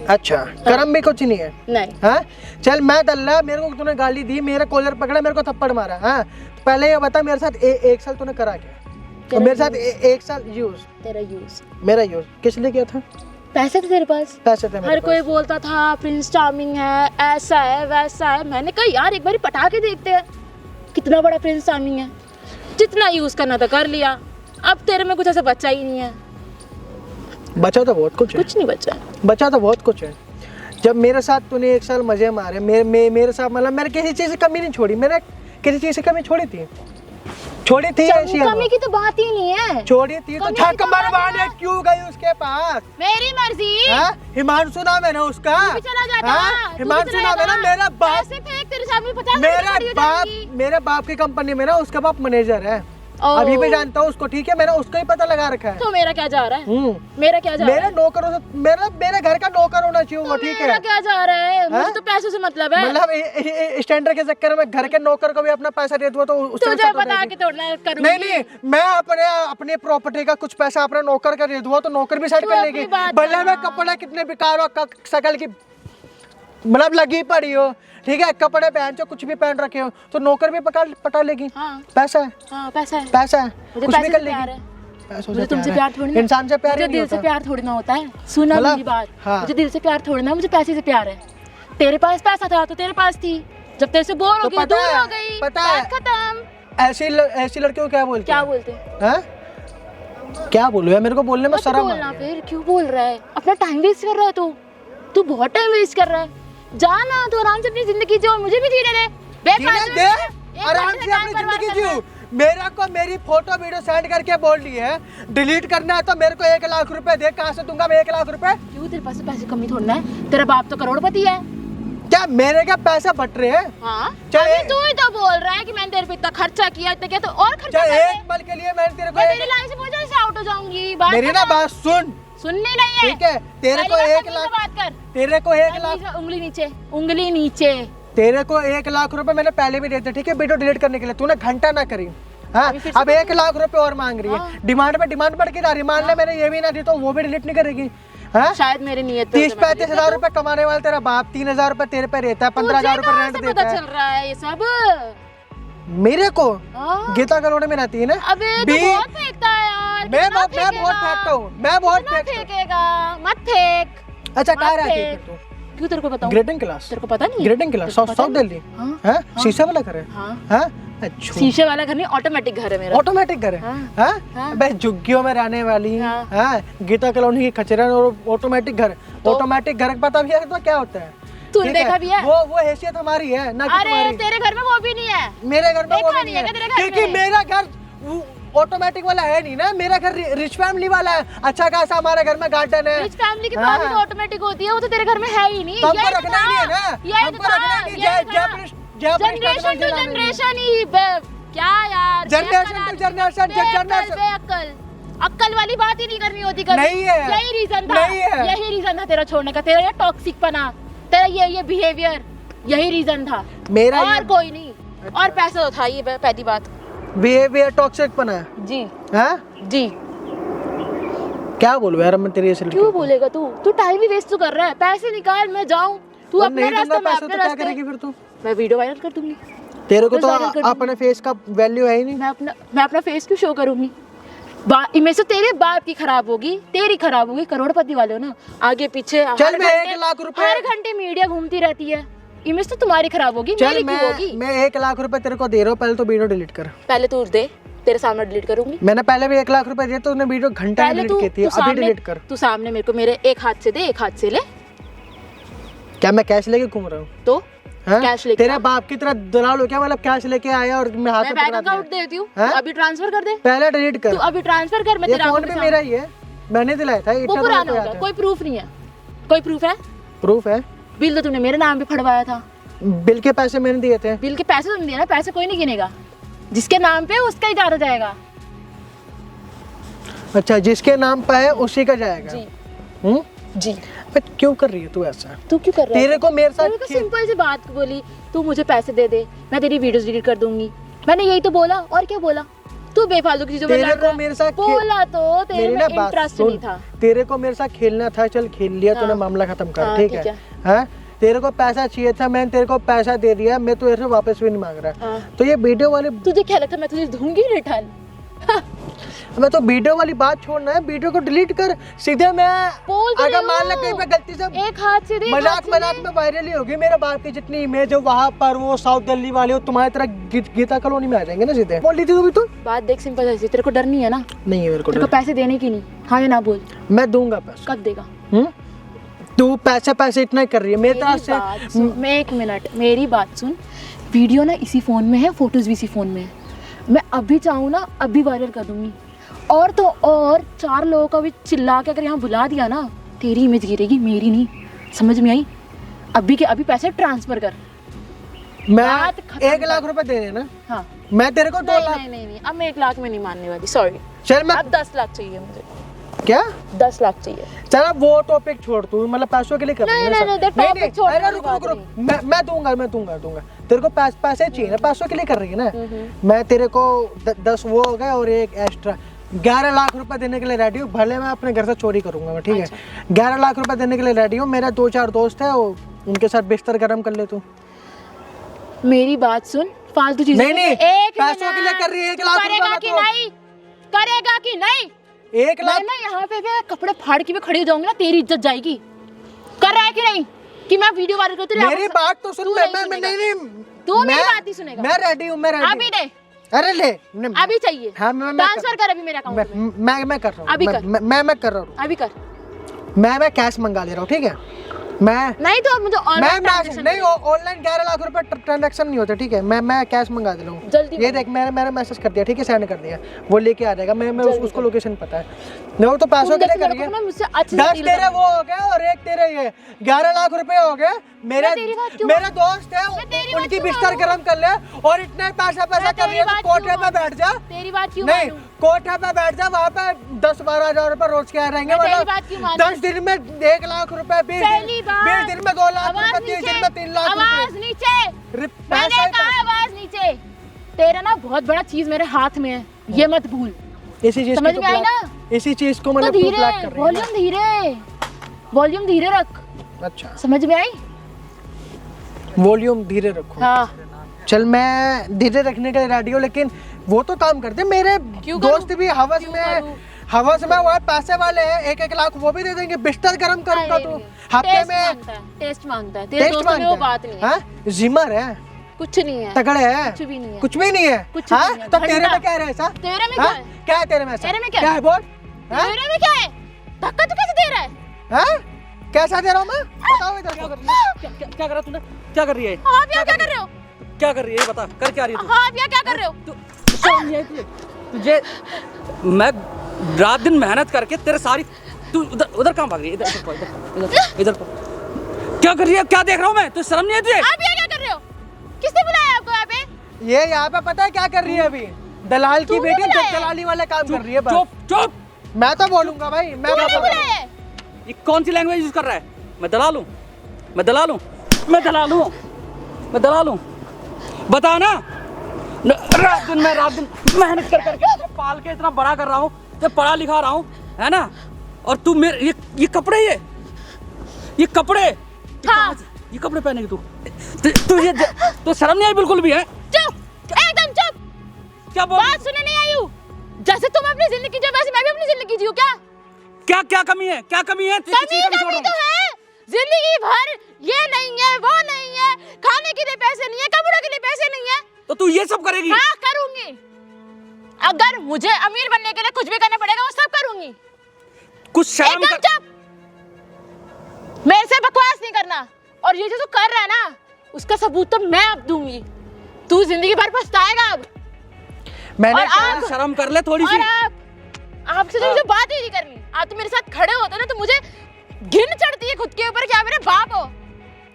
अच्छा, कर्म भी कुछ नहीं है। नहीं, हाँ? चल मैं दल्ला, मेरे को तूने गाली दी, मेरा कॉलर पकड़ा, मेरे को थप्पड़ मारा। हाँ? तो पहले ये बता मेरे साथ 1 साल तूने करा क्या? और तेरा मेरे साथ यूज। 1 साल यूज, तेरा यूज। मेरा यूज किस लिए किया था? पैसे थे तेरे पास। पैसे थे मेरे हर कोई पास। बोलता था प्रिंस चार्मिंग है, ऐसा है, वैसा है। मैंने कहा यार एक बार पटा के देखते हैं कितना बड़ा प्रिंस चार्मिंग है। जितना यूज करना था कर लिया। अब तेरे में कुछ ऐसा बच्चा ही नहीं है। बचा तो बहुत कुछ है, कुछ नहीं बचा। बचा तो बहुत कुछ है। जब मेरे साथ तूने 1 साल मजे मारे, मेरे साथ मतलब मैंने किसी चीज़ की कमी नहीं छोड़ी, मैंने किसी चीज़ की कमी छोड़ी थी ऐसी कमी की तो बात ही नहीं है। छोड़ी थी तो कमी झक की तो बात मरवाने है। क्यों गई उसके पास? मेरी मर्जी। हाँ? हिमांशु नाम है ना उसका? तू भी चला जाता। हाँ? तू भी हिमांशु चला नाम है ना, जाता। मेरा बाप, पैसे फेंक तेरे सामने 50 रुपए की जाएगी। मेरे बाप की कंपनी में ना उसका बाप मैनेजर है, ओह। अभी भी जानता हूँ उसको, ठीक है, मैंने उसका ही पता लगा रखा है। तो मेरा क्या जा रहा है? मेरा क्या जा रहा मेरे है? नौकरों से मेरे घर का नौकर होना चाहिए वो, तो ठीक मेरा है? क्या जा रहा है? मुझे हाँ? तो पैसों से मतलब है। मतलब स्टैंडर्ड के चक्कर में घर के नौकर को भी अपना पैसा दे दूँ तो उससे भी तुझे सत हो बता जाएगी। के तोड़ना करूंगी। नहीं, मैं अपने प्रॉपर्टी का कुछ पैसा अपने नौकर का दे दूँ तो नौकर भी साइड तू कर अपनी लेगी। बात भले कर। मैं कपड़े कितने बेकार हो, शकल की मतलब लगी पड़ी हो, ठीक है, कपड़े पहन जो कुछ भी पहन रखे हो तो नौकर भी पटा लेगी। हाँ। पैसा है, हाँ, पैसा है। पैसा है, मुझे कुछ भी पैसे कर से प्यार है। लेगी। पैसों मुझे तुमसे है। प्यार थोड़ी ना, इंसान से प्यार ही मुझे नहीं दिल से होता। प्यार थोड़ी ना होता है। सुना मतलब, मेरी बात। हाँ। मुझे दिल से प्यार थोड़ी ना, मुझे पैसे से प्यार है। तेरे पास पैसा था तो तेरे पास थी, जब तेरे से बोर हो तो गई पता दूर है, हो गई, पता है। बात खत्म। ऐसी लड़कियों को क्या बोलते क्या हैं? बोलते? हैं? क्या बोलूं यार, मेरे को बोलने में मत शर्म आ बोलना रही है। फिर, क्यों बोल रहा है? अपना टाइम वेस्ट कर रहा है तू बहुत टाइम वेस्ट कर रहा है। जाना तो आराम से अपनी जिंदगी जियो, मुझे भी जीने दे। जीने दे, आराम से अपनी जिंदगी जियो। मेरे को मेरी फोटो वीडियो सेंड करके बोल रही है डिलीट करना है तो मेरे को 1 लाख रुपए दे, कहाँ से दूंगा मैं 1 लाख रुपए? क्यों, तेरे पास पैसे कमी थोड़ा है? तेरा बाप तो करोड़पति है। क्या मेरे क्या पैसे बट रहे हैं? हाँ, चाहे- अभी तू ही तो बोल रहा है कि मैंने तेरे पे इतना खर्चा किया, इतना किया, तो और खर्चा चाहे कर ले। एक पल के लिए मैंने तेरे मैं को तेरी लाइन से बहुत जल्दी से आउट हो जाऊंगी। बात मेरी ना बात सुन, सुननी नहीं है। ठीक है? तेरे को 1 लाख, बात कर। तेरे को 1 लाख, उंगली नीचे, उंगली नीचे। तेरे को 1 लाख रुपए मैंने पहले भी दिए थे, ठीक है, वीडियो डिलीट करने के लिए। तूने घंटा ना करी, हाँ? अभी फिर से अब 1 लाख रुपए और मांग रही है। हाँ। डिमांड पे डिमांड बढ़ के जा रही। मान ले मैंने ये भी ना दी तो वो भी डिलीट नहीं करेगी, हाँ? शायद मेरी नीयत 30-35 हजार रुपए कमाने वाला तेरा बाप, 3,000 रुपए तेरे पे रहता है, 15,000 रुपए रेंट देता पता है चल रहा है ये सब। मेरे को। हाँ। गीता कॉलोनी में रहती है ना? अबे तू बहुत फेंकता है यार। मैं कितना बहुत फेंकता हूँ, मैं बहुत कितना फेंकता हूँ। फेंकेगा? मत फेंक। अच्छा, कहाँ मत रहती है फेंक। फिर तू? क्यों तेरे को बताऊं? Grading class. तेरे को पता नहीं है? ग्रेडिंग क्लास, तेरे को साउथ पता नहीं? दिल्ली। हाँ। हाँ? शीशे वाला घर है? हाँ। हाँ? अच्छा। शीशे वाला घर नहीं, ऑटोमेटिक घर है मेरा। ऑटोमेटिक घर है? हाँ। हाँ? हाँ। अबे झुग्गियों में रहने वाली, हाँ। हाँ? गीता कॉलोनी की खचरा और ऑटोमेटिक घर। तो? ऑटोमेटिक घर पता भी है तो क्या होता है? तूने ठीक है? देखा भी है? वो हैसियत हमारी है ना कि अरे तुम्हारी। तेरे घर में वो भी नहीं है। मेरे घर में वो देखा भी नहीं नहीं है है, क्या तेरे घर क्योंकि में? मेरा घर ऑटोमेटिक वाला है नहीं ना, मेरा घर रिच फैमिली वाला है। अच्छा खासा हमारे घर में गार्डन है। रिच फैमिली की हाँ। बात तो ऑटोमेटिक होती है, वो तो तेरे घर में है ही नहीं। तो हमको यही तो रखना ही नहीं है था। ना, यही हमको तो था, रखना ही नहीं। यही तो था। जनरेशन टू जनरेशन ही क्या यार, जनरेशन टू जनरेशन, जनरेशन बेअक्ल, अक्ल वाली बात ही नहीं करनी होती कभी। नहीं है। यही रीजन था, नहीं है। यही रीजन था तेरा छोड़ने का, तेरा ये टॉक्सिक पना, तेरा ये बिहेवियर, यही रीजन था, मेरा और कोई नहीं। और पैसा तो था, ये पहली बात। बिहेवियर टॉक्सिक पना है। जी हाँ? जी। क्या बोलूं यार मैं तेरी ऐसे क्यों बोलेगा तू टाइम ही वेस्ट तो कर रहा है। पैसे निकाल, मैं जाऊं, तू अपने नहीं दूंगा रास्ते में पैसे अपने तो क्या रास्ते। करेगी फिर तू? मैं वीडियो वायरल कर दूंगी। तेरे को तो वायरल कर दूंगी। अपने फेस का वैल्यू है ही नहीं। मैं अपना फेस क्यों शो करूंगी? इनमें से तेरे बाप की खराब होगी, तेरी खराब होगी। करोड़पति वाले हो ना, आगे पीछे चल मैं 1 लाख रुपए, हर घंटे मीडिया घूमती रहती है। इमेज तो तुम्हारी खराब होगी, चल मेरी क्यों होगी? मैं 1 लाख रुपए तेरे को दे रहा हूँ, पहले तो वीडियो डिलीट कर। पहले तू दे, तेरे सामने डिलीट करूंगी। मैंने पहले भी 1 लाख रुपए दिए, तो तूने वीडियो घंटा पहले डिलीट की थी, अभी डिलीट कर। तू सामने मेरे को मेरे एक हाथ से दे, एक हाथ से ले। क्या मैं कैश लेके घूम रहा हूँ? तो हाँ? कैश लेके तेरे बाप की तरह दलाल हो क्या? मतलब कैश लेके आया और मैं हाथ मैं में बैंक पकड़ा अकाउंट दिया। देती हूँ, हाँ? अभी ट्रांसफर कर दे। पहले डिलीट कर। तू अभी ट्रांसफर कर, मैं ये तेरा फोन भी मेरा ही है, मैंने दिलाया था। वो इतना पुराना तो याद होगा, है। कोई प्रूफ नहीं है। कोई प्रूफ है? प्रूफ है, बिल तो तूने मेरे नाम पे फड़वाया था। बिल के पैसे मैंने दिए थे। बिल के पैसे तुमने दिए ना, पैसे कोई नहीं गिनेगा। जिसके नाम पे उसका ही जाना जाएगा। अच्छा, जिसके नाम पे है उसी का जाएगा। जी जी। बट क्यों कर रही है तू ऐसा? तू क्यों कर रहा है? तेरे को मेरे साथ सिंपल सी बात बोली, तू मुझे पैसे दे दे, मैं तेरी वीडियोस डिलीट कर दूंगी। मैंने यही तो बोला, और क्या बोला? तू बेफालतू की चीजों में तेरे लड़ को रहा है। मेरे साथ बोला तो तेरे मेरी में ना बात इंटरेस्ट सुन, नहीं था। तेरे को मेरे साथ खेलना था, चल खेल लिया तूने, हाँ। मामला खत्म कर। हाँ, ठीक ठीक है? हाँ? तेरे को पैसा चाहिए था, मैंने तेरे को पैसा दे दिया, मैं तो ऐसे वापस भी नहीं मांग रहा। हाँ। तो ये वीडियो वाले तुझे क्या लगता है मैं तुझे दूंगी रिटर्न? मैं तो वीडियो वाली बात छोड़ना है, वीडियो को डिलीट कर सीधे। मैं बोल तो अगर रही मान लो हूँ। कहीं पे गलती से एक हाथ से दे, एक मजाक हाथ से मजाक दे। में वायरल ही होगी, मेरे बाप की जितनी इमेज हो वहाँ पर वो साउथ दिल्ली वाले हो तुम्हारी तरह गीता कॉलोनी में आ जाएंगे ना सीधे। बोल रही थी तू बात देख सिंपल है, तेरे को डर नहीं है ना? नहीं है मेरे को तेरे को पैसे देने की नहीं, हाँ या ना बोल। मैं दूंगा पैसे। कब देगा? तू पैसे इतना ही कर रही है मेरी तरफ मेरी बात सुन, से। मैं 1 मिनट, मेरी बात सुन। वीडियो ना इसी फ़ोन में है, फोटोज़ भी इसी फ़ोन में है। मैं अभी चाहूँ ना अभी वायरल कर दूँगी। और तो और 4 लोगों का भी चिल्ला के अगर यहाँ बुला दिया ना, तेरी इमेज गिरेगी, मेरी नहीं। समझ में आई? अभी के अभी पैसे ट्रांसफ़र कर। मैं बात खत्म 1 लाख कर। रुपए दे देना, हाँ। मैं तेरे को 2 लाख। नहीं, अब मैं 1 लाख में नहीं मानने वाली, सॉरी। चल मैं अब 10 लाख चाहिए मुझे। क्या 10 लाख चाहिए। चल अब वो टॉपिक छोड़ तू, मतलब पैसों के लिए कर रही है नहीं, ना नहीं, सब। नहीं, topic छोड़ने अरे वाली रुक बात रुक रुक, मैं दूंगा तेरे को पैसे चाहिए ना, पैसों के लिए कर रही है ना। मैं तेरे को 10 वो हो गए और एक एक्स्ट्रा 11 लाख रुपए देने के लिए रेडी हूँ। भले मैं अपने घर से चोरी करूंगा मैं, ठीक है? 11 लाख रुपए देने के लिए रेडी हूँ। मेरा 2-4 दोस्त है, वो उनके साथ बिस्तर गर्म कर ले तू। मेरी बात सुन, फालतू चीजें नहीं, एक पैसों के लिए कर रही है, 1 लाख रुपए करेगा में कि तो। नहीं? करेगा कि नहीं? 1 लाख मैं ना यहाँ पे मैं कपड़े फाड़ के भी खड़ी हो जाऊंगी ना, तेरी इज्जत जाएगी। कर रहा है कि नहीं कि मैं वीडियो वायरल करती हूँ? मेरी बात तो सुन। तू मैं सुनेगा। नहीं तू मेरी बात नहीं सुनेगा। मैं रेडी हूँ, मैं रेडी अभी दे, अरे ले अभी चाहिए। हाँ, मैं ट्रांसफर कर अभी मेरे अकाउंट में। मैं कर रहा हूँ। अभी कर। मैं कर रहा हूँ। अभी कर। मैं कैश मंगा ले रहा हूँ, ठीक है? मैं नहीं तो मुझे ऑनलाइन नहीं ऑनलाइन 11 लाख रुपए ट्रांजैक्शन नहीं होता, ठीक है? मैं कैश मंगा दे रहा हूँ। जल्दी ये देख, मैंने मैसेज कर दिया, ठीक है? सेंड कर दिया, वो लेके आ जाएगा। मैं उसको लोकेशन पता है। नहीं वो तो पैसों के लिए कर रही है। मुझसे अच्छे 10 तेरे वो हो गए और 1 तेरे ये 11 लाख रुपए हो गए। मेरे दोस्त है, उनकी बिस्तर गर्म कर ले और इतने पैसा कर रही है तो कोठे पे बैठ जा। तेरी बात क्यों नहीं, मानूं? कोठे पे बैठ जा, वहाँ पे 10-12 हजार रुपए रोज के आ रहेंगे। मैं तेरी मतलब बात क्यों मानूं? 10 दिन में 1 लाख रुपए, 20 दिन में 2 लाख रुपए, 30 दिन में 3 लाख आवाज रुपए। नीचे, मैंने कहा आवाज नीचे। तेरा ना बहुत बड़ा चीज मेरे हाथ में है, ये मत भूल। इसी चीज समझ में आई ना? इसी चीज को तो मतलब धीरे, ब्लैक कर रही है। वॉल्यूम धीरे रख। अच्छा, समझ में आई? वॉल्यूम धीरे रखो। हाँ। चल मैं धीरे रखने के लिए रेडी हूँ, लेकिन वो तो काम करते। मेरे क्यों दोस्त करूं? भी हवस में वो पैसे वाले हैं, 1-1 लाख वो भी दे देंगे। बिस्तर गर्म करूंगा तो हफ्ते में टेस्ट मांगता है। तेरे दोस्तों में वो बात नहीं है। हाँ? जिमर है, कुछ नहीं है, तगड़े है, कुछ भी नहीं है, कुछ भी नहीं है। कुछ हाँ? नहीं है। तो तेरे घंटा। में क्या है ऐसा? तेरे में हाँ? क्या है? क्या है तेरे में ऐसा? तेरे में क्या क्या है? है बोल? हाँ? तेरे में क्या है? धक्का तो कैसे दे रहा है? हाँ? कैसा दे रहा हूँ मैं? बताओ इधर। क्या कर रहा तूने? क्या कर रही है? आप यहाँ क्या कर रहे हो? क्या कर रही है? बता, कर क्या रही है तू? हाँ, आप यहाँ क्या कर रहे हो? शर्म नहीं आई तुझे? तुझे मैं रात दिन मेहनत करके तेरे सारी तू उधर कहाँ भाग रही है? इधर क्या कर रही है? क्या देख रहा हूँ मैं? तो शर्म नहीं है तुझे? आप यहाँ क्या कर रहे हो? किसने बुलाया आपको यहाँ पे? ये यहाँ पे पता है क्या कर रही है अभी? दलाल की तूने बेटी बुलाया? दलाली वाले काम कर रही है बस। चुप। मैं तो बोलूंगा भाई, मैं तूने बताऊंगा। बुलाया है? ये कौन सी लैंग्वेज यूज कर रहा है? मैं दलाल हूँ? बता ना। रात दिन मेहनत करके पाल के इतना बड़ा कर रहा हूँ, तो पढ़ा लिखा रहा हूँ, है ना? और तू मेरे ये कपड़े ये कपड़े हाँ। ये कपड़े पहनेगी तू? तुझे तो शर्म नहीं आई बिल्कुल भी है? चुप, एकदम चुप। क्या बोल? बात सुनने नहीं आई हूँ। जैसे तुम अपनी जिंदगी जियो वैसे मैं भी अपनी जिंदगी जीऊँ क्या? क्या कमी है? कमी तो है। जिंदगी भर ये नहीं है, वो नहीं है, खाने के लिए पैसे नहीं है, कपड़ों के लिए पैसे नहीं है, तो तू ये सब करेगी? हाँ करूंगी। अगर मुझे अमीर बनने के लिए कुछ भी करना पड़ेगा वो सब करूंगी। कुछ शर्म एकदम चुप। मेरे से बकवास नहीं करना। और ये जो तू कर रहा है ना, उसका सबूत तो मैं अब दूंगी। तू जिंदगी भर पछताएगा अब। मैंने और आप शर्म कर ले थोड़ी सी। और आपसे तो मुझे बात ही नहीं करनी। आप तो मेरे साथ खड़े होते ना तो मुझे घिन चढ़ती है खुद के ऊपर कि आप मेरे बाप हो।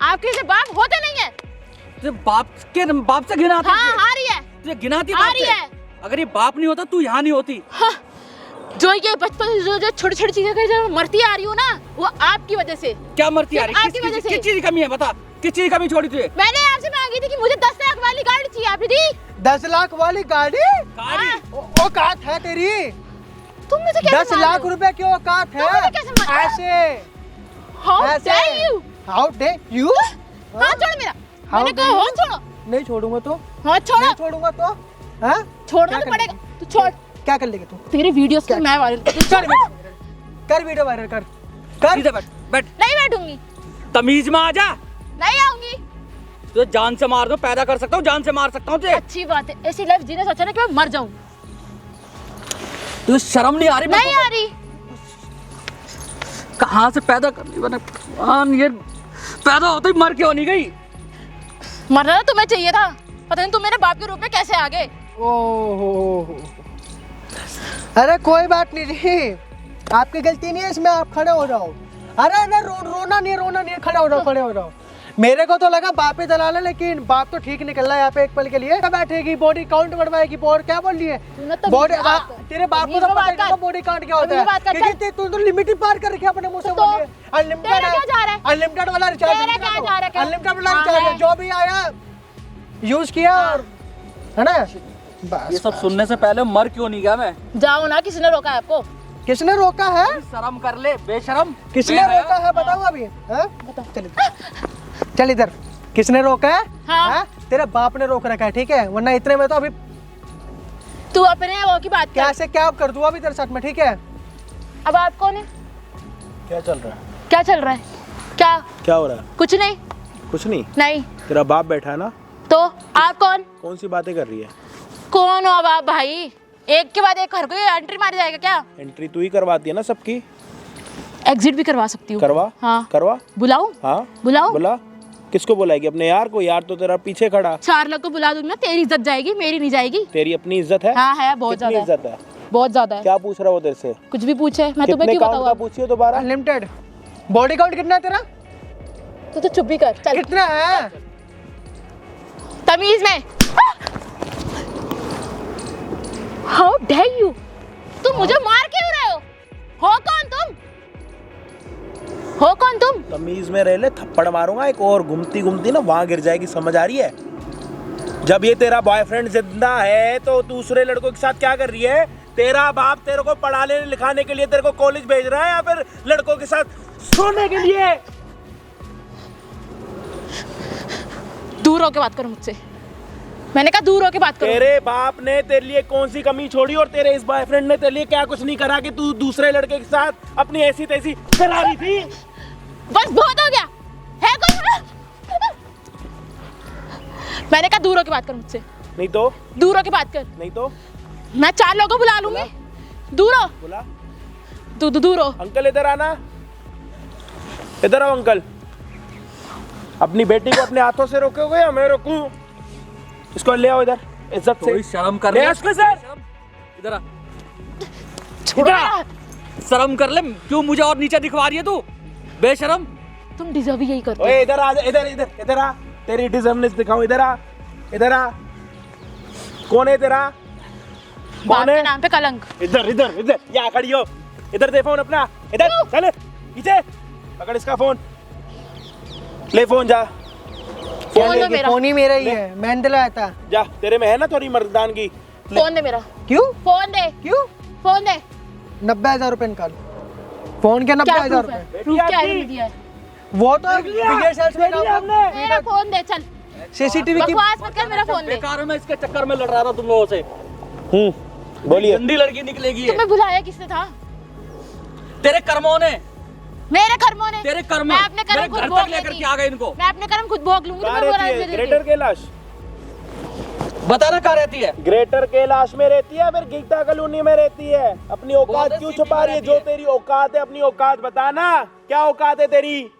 आप किसी बाप होते नहीं है। तुझे बाप से घिन आती है? हाँ, आ रही है। तुझे घिन आती है आ बाप रही से? है। अगर ये बाप नहीं होता तू यहाँ नहीं होती। हाँ, जो ये बचपन से जो छोटी छोटी चीजें कर मरती आ रही हूँ ना, वो आपकी वजह से। क्या मरती आ रही है? आपकी वजह से। किस चीज की कमी है? बता, किस चीज की कमी छोड़ी तुझे? मैंने आपसे मांगी थी कि मुझे 10 लाख वाली गाड़ी चाहिए, आपने दी? 10 लाख वाली गाड़ी? गाड़ी? औकात है तेरी? तुम मुझे कैसे 10 लाख रुपए की औकात है? मुझे कैसे मान- ऐसे How dare you? How dare you? हाथ छोड़ मेरा। How मैंने कहा dare you? हाथ छोड़ो। नहीं छोड़ूंगा तो? हाथ छोड़ो। नहीं छोड़ूंगा तो? हाँ? छोड़ना क्या तो करेगी? पड़ेगा। तू छोड़। क्या कर लेगी तू? तेरी वीडियोस को मैं वायरल कर कर वीडियो वायरल कर कर। सीधे बैठ बैठ, नहीं बैठूंगी, तमीज में आ जा। नहीं आऊंगी। तुझे जान से मार दो, पैदा कर सकता हूँ, जान से मार सकता हूँ तुझे। अच्छी बात है, ऐसी लाइफ जीने से अच्छा ना कि मैं मर जाऊं। तुझे शर्म नहीं आ रही? नहीं आ रही। कहाँ से पैदा कर ली मैंने भगवान, ये पैदा होते ही मर क्यों नहीं गई? मरना तो तुम्हें चाहिए था, पता नहीं तुम मेरे बाप के रूप में कैसे आ गए। ओहो, अरे कोई बात नहीं जी, आपकी गलती नहीं है इसमें, आप खड़े हो जाओ। अरे ना रोना नहीं है, खड़े हो जाओ, खड़े हो जाओ। मेरे को तो लगा बाप ही दलाल है, लेकिन बाप तो ठीक निकल रहा है यहाँ पे एक पल के लिए। बैठेगी, बॉडी काउंट बढ़वाएगी, और क्या बोल रही है बॉडी? तेरे बाप को तो पता है बॉडी काउंट क्या होता है, क्योंकि तू तो लिमिट ही पार कर रखी है अपने मुंह से। बोल अनलिमिटेड अनलिमिटेड वाला रिचार्ज, अनलिमिटेड वाला रिचार्ज जो भी आया यूज किया, है ना? बस ये सब सुनने से पहले मर क्यों नहीं गया मैं? जाओ ना, किसी ने रोका है आपको? किसने रोका है? शर्म कर ले बेशरम। किसने रोका है बताओ अभी? चल इधर, किसने रोका है? हाँ? तेरे बाप ने रोक रखा है, ठीक है? वरना इतने में तो अभी तू अपने वो की बात कर। क्या से क्या कर दूं अभी तेरे साथ में, ठीक है? अब आप कौन है? क्या चल रहा है? क्या चल रहा है? क्या हो रहा है? कुछ नहीं। कुछ नहीं। नहीं तेरा बाप बैठा है ना? तो आप कौन सी बातें कर रही है? कौन हो अब आप भाई? एक के बाद एक हर कोई एंट्री मार जाएगा क्या? एंट्री तू ही करवाती है ना सबकी। एग्जिट भी करवा सकती हूँ। करवा। हाँ करवा। बुलाऊं? हाँ बुलाऊं? बुला। किसको बुलाएगी? अपने यार को? यार तो तेरा पीछे खड़ा। 4 लोग को बुला दूंगी ना, तेरी इज्जत जाएगी, मेरी नहीं जाएगी। तेरी अपनी इज्जत है? हाँ है, बहुत कितनी ज्यादा इज्जत है? बहुत ज्यादा है। क्या पूछ रहा है वो तेरे से? कुछ भी पूछे, मैं तुम्हें कितने क्यों काउंट का बताऊँ? पूछिए दोबारा। अनलिमिटेड बॉडी काउंट कितना है तेरा? तो चुप भी कर, चल कितना है तमीज में। हाउ डेयर यू, तुम मुझे मार क्यों रहे हो? कौन तुम? हो कौन तुम? तमीज में रह ले, थप्पड़ मारूंगा एक और, घूमती घूमती ना वहां गिर जाएगी, समझ आ रही है? जब ये तेरा बॉयफ्रेंड जिंदा है तो दूसरे लड़कों के साथ क्या कर रही है? तेरा बाप तेरे को पढ़ाने लिखाने के लिए तेरे को कॉलेज भेज रहा है या फिर लड़कों के साथ सोने के लिए? दूर होके बात करो मुझसे, मैंने कहा दूर होके बात करो। तेरे बाप ने तेरे लिए कौन सी कमी छोड़ी और तेरे इस बॉयफ्रेंड ने तेरे लिए क्या कुछ नहीं करा कि तू दूसरे लड़के के साथ अपनी ऐसी तैसी करा रही थी? बस बहुत हो गया है कोई? मैंने कहा दूर होके बात कर मुझसे। नहीं तो? दूर होके बात कर। नहीं तो? मैं 4 लोगों को बुला लूंगी। दूर हो। बोला दूर हो। अंकल इधर आना, इधर आओ अंकल। अपनी बेटी को अपने हाथों से रोकोगे या मैं रोकूं? इसको ले आओ इधर, इज्जत से। थोड़ी शर्म कर ले ले। आओ इसको सर। इधर आ, शर्म कर ले, क्यों मुझे और नीचे दिखवा रही है तू बेशरम? तुम डिजर्व ही यही करते ओए इधर आ, इधर इधर इधर आ, तेरी डिजर्वनेस दिखाऊं। इधर आ, इधर आ। कौन है तेरा? बाप कौन के है? नाम पे कलंक। इधर इधर इधर, यहाँ खड़ी हो। इधर दे फोन अपना, इधर चल पीछे पकड़ इसका फोन, ले फोन जा। फोन दो मेरा। फोन ही मेरा ही है, मैंने दिलाया था। जा, तेरे में है ना थोड़ी मर्दानगी। फोन दे मेरा। क्यों? फोन दे। क्यों? फोन दे। 90,000 रुपए निकाल। फोन के 90,000 प्रूफ है? रुपए। प्रूफ क्या है? दिया है वो तो बिगर सेल्स में मेरा फोन दे, चल सीसीटीवी की बकवास मत कर, मेरा फोन दे। बेकार मैं इसके चक्कर में लड़ रहा था तुम लोगों से। बोलिए। गंदी लड़की निकलेगी ये। तुम्हें बुलाया किसने था? तेरे कर्मों ने, मेरे कर्मों ने। तेरे कर्म। मैं अपने कर्म मेरे खुद घर भोग तक लेकर लेती। के आ गए इनको। मैं अपने कर्म खुद भोग लूंगी। कहाँ तुम्हें बुला रहती है? दे ग्रेटर कैलाश। बता ना कहाँ रहती है? ग्रेटर कैलाश में रहती है, फिर गीता कॉलोनी में रहती है। अपनी औकात क्यों छुपा रही है? जो तेरी औकात है अपनी औकात बताना, क्या औकात है तेरी?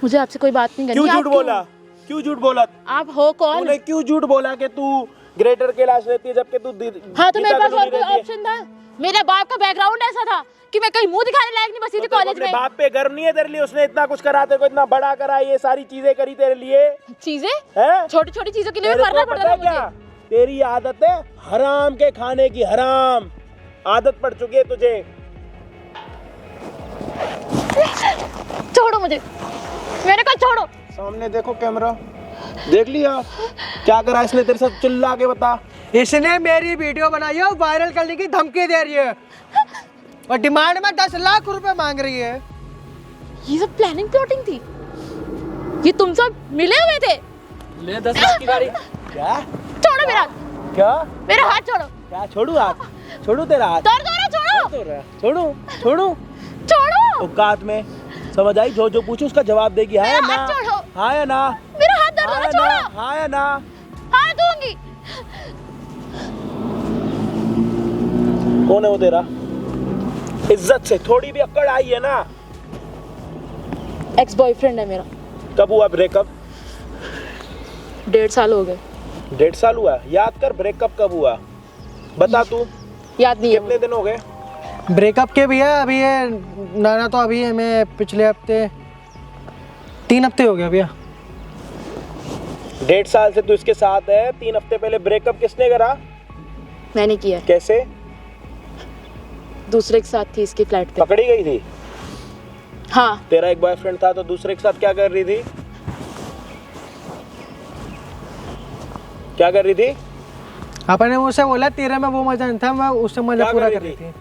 मुझे आपसे कोई बात नहीं करनी। क्यों आप झूठ बोला? क्यों झूठ बोला? आप हो कौन? तूने क्यों झूठ बोला कि तू ग्रेटर कैलाश रहती है जबकि तू हाँ तो मेरे गीता पास और कॉलोनी कोई रहती है? ऑप्शन था? मेरे बाप का बैकग्राउंड ऐसा था कि मैं कहीं मुंह दिखाने लायक नहीं बची थी तो तेरे को कॉलेज अपने में। बाप पे गर्व नहीं है तेरे लिए? उसने इतना कुछ करा, तेरे को इतना बड़ा करा, ये सारी चीजें करी तेरे लिए चीजें हैं? छोटी छोटी चीजों के लिए भी तेरे मरना को पड़ता पता था है क्या? मुझे। तेरी आदत है हराम के खाने की, हराम आदत पड़ चुकी है तुझे। छोड़ो मुझे, मेरे को छोड़ो। सामने देखो कैमरा, देख लिया क्या करा इसने तेरे साथ? चिल्ला के बता। इसने मेरी वीडियो बनाई है और वायरल करने की धमकी दे रही है और डिमांड में 10 लाख रुपए मांग रही है। ये सब प्लानिंग प्लॉटिंग थी? ये तुम सब मिले हुए थे? ले 10 लाख की गाड़ी। क्या? छोड़ो मेरा, क्या? मेरा हाथ छोड़ो। क्या छोड़ू हाथ? छोड़ू तेरा हाथ? दर्द हो रहा, छोड़ो दर्द हो रहा है। छोड़ू छोड़ू छोड़ो, औकात में, समझ आई? जो पूछू उसका जवाब देगी, हाँ या मेरा ना? हाथ छोड़ो, हाँ या ना? मेरा हाथ दर्द हो हाँ रहा, या ना? छोड़ो, हाँ या ना? हाँ दूंगी। कौन है वो तेरा? इज्जत से, थोड़ी भी अकड़ आई है ना? एक्स बॉयफ्रेंड है मेरा। कब हुआ ब्रेकअप? 1.5 साल हो गए। 1.5 साल हुआ? याद कर ब्रेकअप कब हुआ, बता तू। याद नहीं है कितने दिन हो गए? ब्रेकअप के भैया अभी ये नाना तो अभी है, मैं पिछले हफ्ते 3 हफ्ते हो गया भैया। 1.5 साल से तू इसके साथ है, 3 हफ्ते पहले ब्रेकअप किसने करा? मैंने किया, कैसे? दूसरे के साथ थी इसकी फ्लैट पे। पकड़ी गई थी? हाँ, तेरा एक बॉयफ्रेंड था तो दूसरे के साथ क्या कर रही थी? क्या कर रही थी? आपने मुझसे बोला तेरे में वो मजा नहीं था, मैं उससे मजा क्या पूरा कर कर रही रही थी।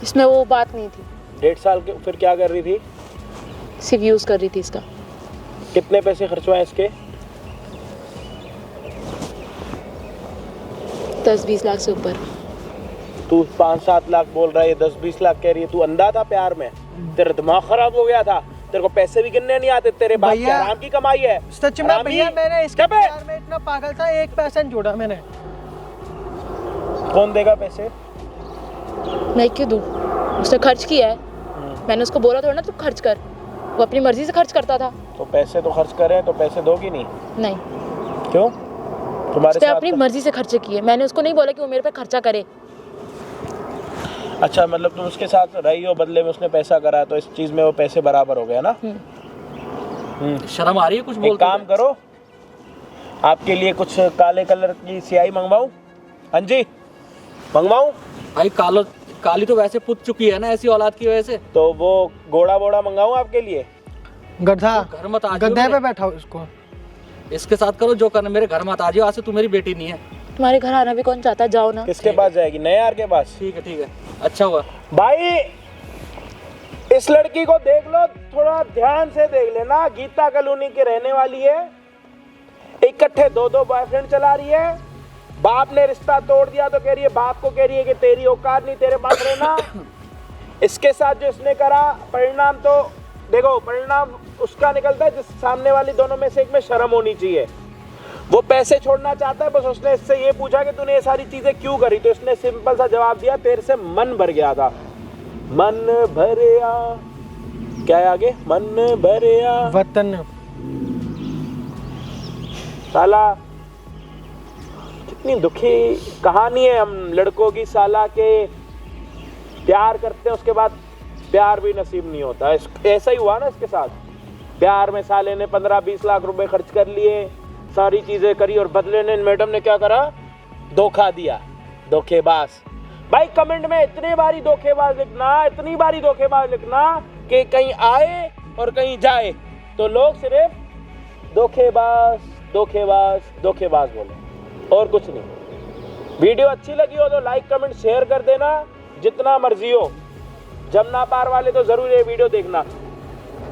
इसमें वो बात नहीं थी, 1.5 साल के फिर क्या कर रही थी? सिर्फ यूज कर रही थी इसका। कितने पैसे खर्च हुए इसके? 10-20 लाख से ऊपर। तू 5-7 लाख बोल रहा है, 10-20 लाख कह रही है। तू अंधा था प्यार में? तेरा दिमाग खराब हो गया था? तेरे को पैसे भी गिनने नहीं आते? तेरे बाप की भैया, हराम की कमाई है। सच में हरामी। भैया मैंने इसके चुप है। प्यार में इतना पागल था, 1 पैसा नहीं जोड़ा मैंने। कौन देगा पैसे? मैं क्यों दूँ? उसने खर्च किया है, मैंने उसको बोला थोड़ा ना तू खर्च कर, वो अपनी मर्जी से खर्च करता था। तो पैसे तो खर्च करे तो पैसे दोगी नहीं? नहीं, क्यों? तुम्हारे उसने साथ अपनी मर्जी से खर्चे किए, मैंने उसको नहीं बोला कि वो मेरे पे खर्चा करे। अच्छा, मतलब तुम उसके साथ रही हो, बदले में उसने पैसा करा, तो इस चीज में वो पैसे बराबर हो गया ना? शर्म आ रही है कुछ एक बोलते काम करो, आपके लिए कुछ काले कलर की स्याही मंगवाऊं? हाँ जी, मंगवाऊं? भाई काली तो वैसे पुत चुकी है ना ऐसी औलाद की वजह से। तो वो घोड़ा बोड़ा मंगाऊं आपके लिए? गधा घर मत आ गधे जाओ, पे बैठा हो इसको। इसके साथ करो जो करना, मेरे घर मत आ जाओ, आज से तू मेरी बेटी नहीं है। तुम्हारे घर आना भी कौन चाहता, जाओ ना। किसके पास जाएगी? नए यार के पास? ठीक है, अच्छा हुआ। भाई इस लड़की को देख लो, थोड़ा ध्यान से देख लेना। गीता कॉलोनी की रहने वाली है, इकट्ठे 2-2 बॉयफ्रेंड चला रही है। बाप ने रिश्ता तोड़ दिया तो कह रही है, बाप को कह रही है कि तेरी औकात नहीं तेरे पास रहना। इसके साथ जो इसने करा, परिणाम तो देखो, परिणाम उसका निकलता है जिस सामने वाली दोनों में से एक में शर्म होनी चाहिए। वो पैसे छोड़ना चाहता है, बस उसने इससे ये पूछा कि तूने ये सारी चीजें क्यों करी, तो इसने सिंपल सा जवाब दिया, तेरे से मन भर गया था। मन भरिया, क्या है आगे? मन भरिया वतन। साला, कितनी दुखी कहानी है हम लड़कों की साला के। प्यार करते हैं, उसके बाद प्यार भी नसीब नहीं होता। ऐसा ही हुआ ना इसके साथ। प्यार में साले ने 15-20 लाख रुपए खर्च कर लिए, सारी चीजें करी, और बदले में मैडम ने क्या करा? धोखा दिया। धोखेबाज। भाई कमेंट में इतनी बारी धोखेबाज लिखना, इतनी बारी धोखेबाज लिखना कि कहीं आए और कहीं जाए तो लोग सिर्फ धोखेबाज धोखेबाज धोखेबाज बोले, और कुछ नहीं। वीडियो अच्छी लगी हो तो लाइक कमेंट शेयर कर देना, जितना मर्जी हो। जमुना पार वाले तो जरूर ये वीडियो देखना।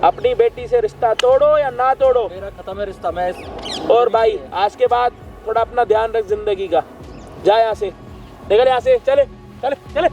अपनी बेटी से रिश्ता तोड़ो या ना तोड़ो, मेरा खत्म है रिश्ता। मैं और भाई आज के बाद थोड़ा अपना ध्यान रख जिंदगी का। जा यहाँ से, निकल यहाँ से, चले चले चले।